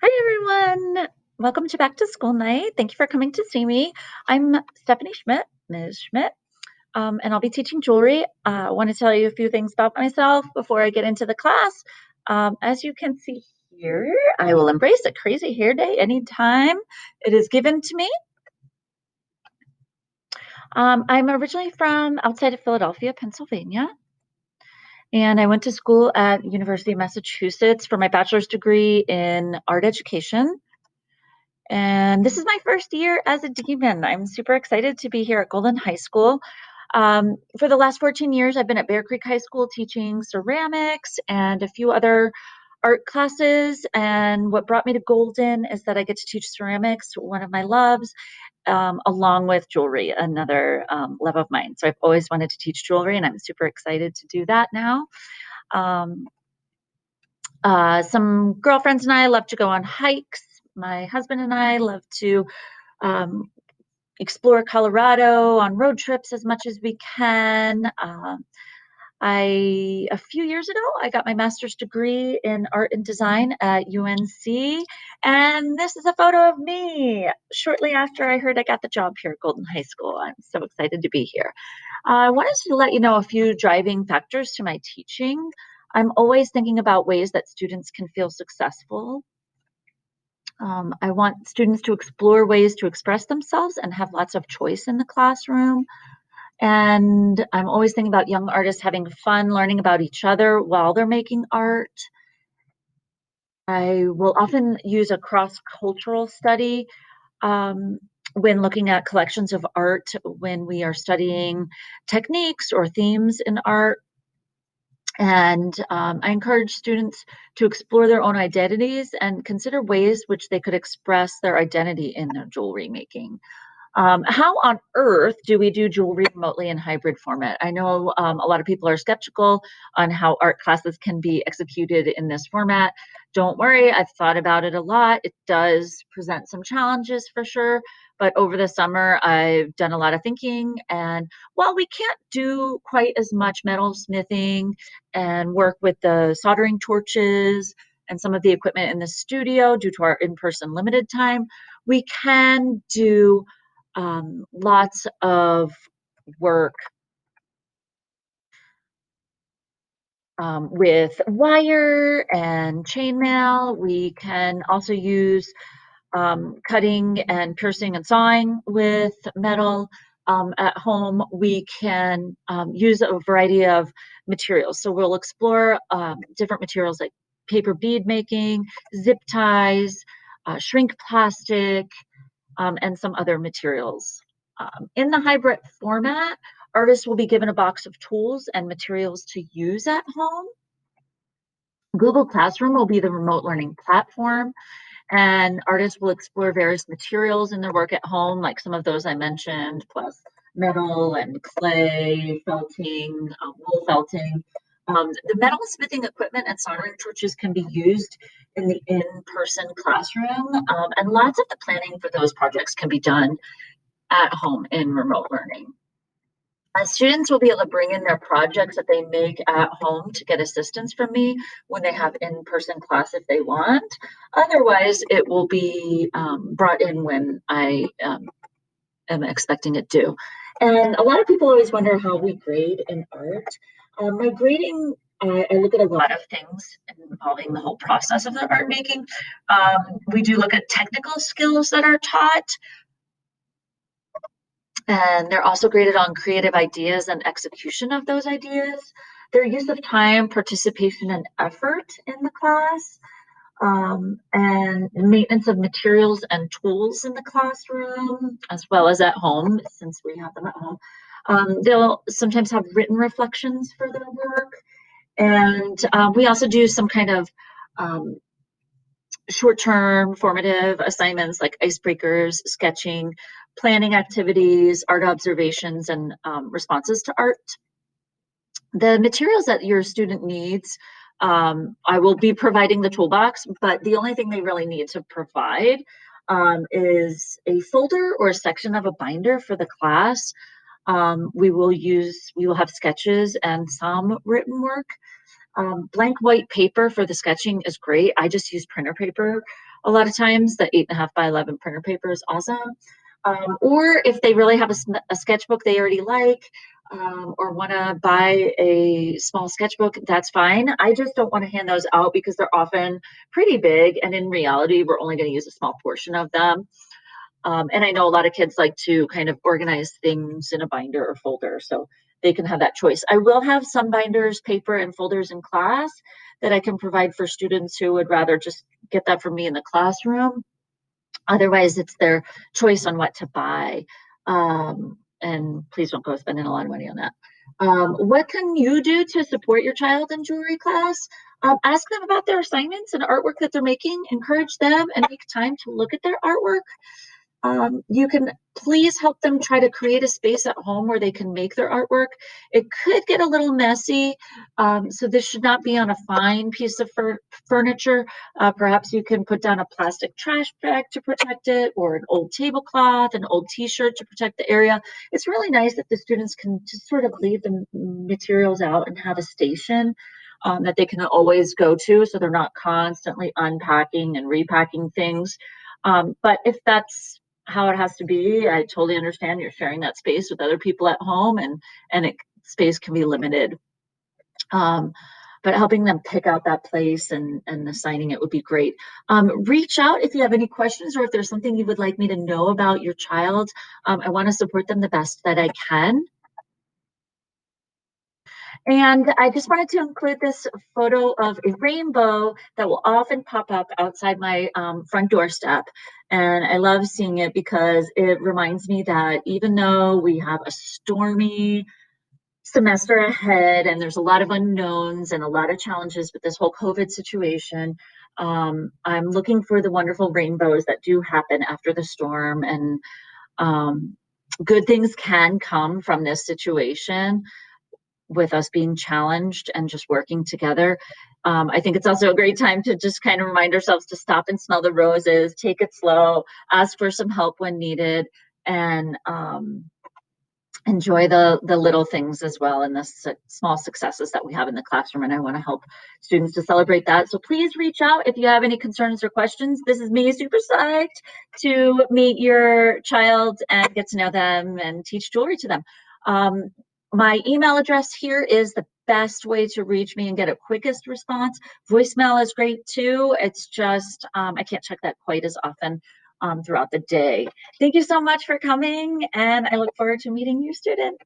Hi, everyone. Welcome to Back to School Night. Thank you for coming to see me. I'm Stephanie Schmidt, Ms. Schmidt, and I'll be teaching jewelry. I want to tell you a few things about myself before I get into the class. As you can see here, I will embrace a crazy hair day anytime it is given to me. I'm originally from outside of Philadelphia, Pennsylvania, and I went to school at University of Massachusetts for my bachelor's degree in art education. And this is my first year as a demon. I'm super excited to be here at Golden High School. For the last 14 years, I've been at Bear Creek High School teaching ceramics and a few other art classes. And what brought me to Golden is that I get to teach ceramics, one of my loves, along with jewelry, another love of mine. So I've always wanted to teach jewelry, and I'm super excited to do that now. Um, some girlfriends and I love to go on hikes. My husband and I love to um, explore Colorado on road trips as much as we can. A few years ago, I got my master's degree in art and design at UNC, and this is a photo of me shortly after I heard I got the job here at Golden High School. I'm so excited to be here. I wanted to let you know a few driving factors to my teaching. I'm always thinking about ways that students can feel successful. I want students to explore ways to express themselves and have lots of choice in the classroom. And I'm always thinking about young artists having fun learning about each other while they're making art. I will often use a cross-cultural study um, when looking at collections of art when we are studying techniques or themes in art. And I encourage students to explore their own identities and consider ways which they could express their identity in their jewelry making. How on earth do we do jewelry remotely in hybrid format? I know a lot of people are skeptical on how art classes can be executed in this format. Don't worry, I've thought about it a lot. It does present some challenges for sure, but over the summer, I've done a lot of thinking. And while we can't do quite as much metal smithing and work with the soldering torches and some of the equipment in the studio due to our in person limited time, we can do lots of work with wire and chainmail. We can also use cutting and piercing and sawing with metal. At home, we can use a variety of materials. So we'll explore different materials like paper bead making, zip ties, shrink plastic, and some other materials. In the hybrid format, artists will be given a box of tools and materials to use at home. Google Classroom will be the remote learning platform, and artists will explore various materials in their work at home, like some of those I mentioned, plus metal and clay, felting, wool felting. The metal smithing equipment and soldering torches can be used in the in-person classroom, and lots of the planning for those projects can be done at home in remote learning. Students will be able to bring in their projects that they make at home to get assistance from me when they have in-person class if they want. Otherwise, it will be brought in when I am expecting it to. And a lot of people always wonder how we grade in art. My grading, I look at a lot of things involving the whole process of the art making. We do look at technical skills that are taught, and they're also graded on creative ideas and execution of those ideas, their use of time, participation, and effort in the class, and maintenance of materials and tools in the classroom, as well as at home, since we have them at home. They'll sometimes have written reflections for their work. And we also do some kind of um, short-term formative assignments like icebreakers, sketching, planning activities, art observations, and responses to art. The materials that your student needs, I will be providing the toolbox, but the only thing they really need to provide is a folder or a section of a binder for the class. We will have sketches and some written work. Blank white paper for the sketching is great. I just use printer paper. a lot of times. The 8.5 by 11 printer paper is awesome. Or if they really have a sketchbook they already like, or want to buy a small sketchbook, that's fine. I just don't want to hand those out because they're often pretty big, and in reality, we're only going to use a small portion of them. And I know a lot of kids like to kind of organize things in a binder or folder, so they can have that choice. I will have some binders, paper, and folders in class that I can provide for students who would rather just get that from me in the classroom. Otherwise, it's their choice on what to buy. And please don't go spending a lot of money on that. What can you do to support your child in jewelry class? Ask them about their assignments and artwork that they're making. Encourage them and make time to look at their artwork. You can please help them try to create a space at home where they can make their artwork. It could get a little messy, so this should not be on a fine piece of furniture. Perhaps you can put down a plastic trash bag to protect it, or an old tablecloth, an old t-shirt to protect the area. It's really nice that the students can just sort of leave the materials out and have a station that they can always go to, so they're not constantly unpacking and repacking things. But if that's how it has to be, I totally understand. You're sharing that space with other people at home, and space can be limited. Um, but helping them pick out that place and assigning it would be great. Reach out if you have any questions, or if there's something you would like me to know about your child. I want to support them the best that I can. And I just wanted to include this photo of a rainbow that will often pop up outside my front doorstep. And I love seeing it because it reminds me that even though we have a stormy semester ahead and there's a lot of unknowns and a lot of challenges with this whole COVID situation, I'm looking for the wonderful rainbows that do happen after the storm. And good things can come from this situation with us being challenged and just working together. I think it's also a great time to just kind of remind ourselves to stop and smell the roses, take it slow, ask for some help when needed, and enjoy the little things as well, and the small successes that we have in the classroom. And I want to help students to celebrate that. So please reach out if you have any concerns or questions. This is me, super psyched to meet your child and get to know them and teach jewelry to them. My email address here is the best way to reach me and get a quickest response. Voicemail is great too. It's just I can't check that quite as often throughout the day. Thank you so much for coming, and I look forward to meeting your student.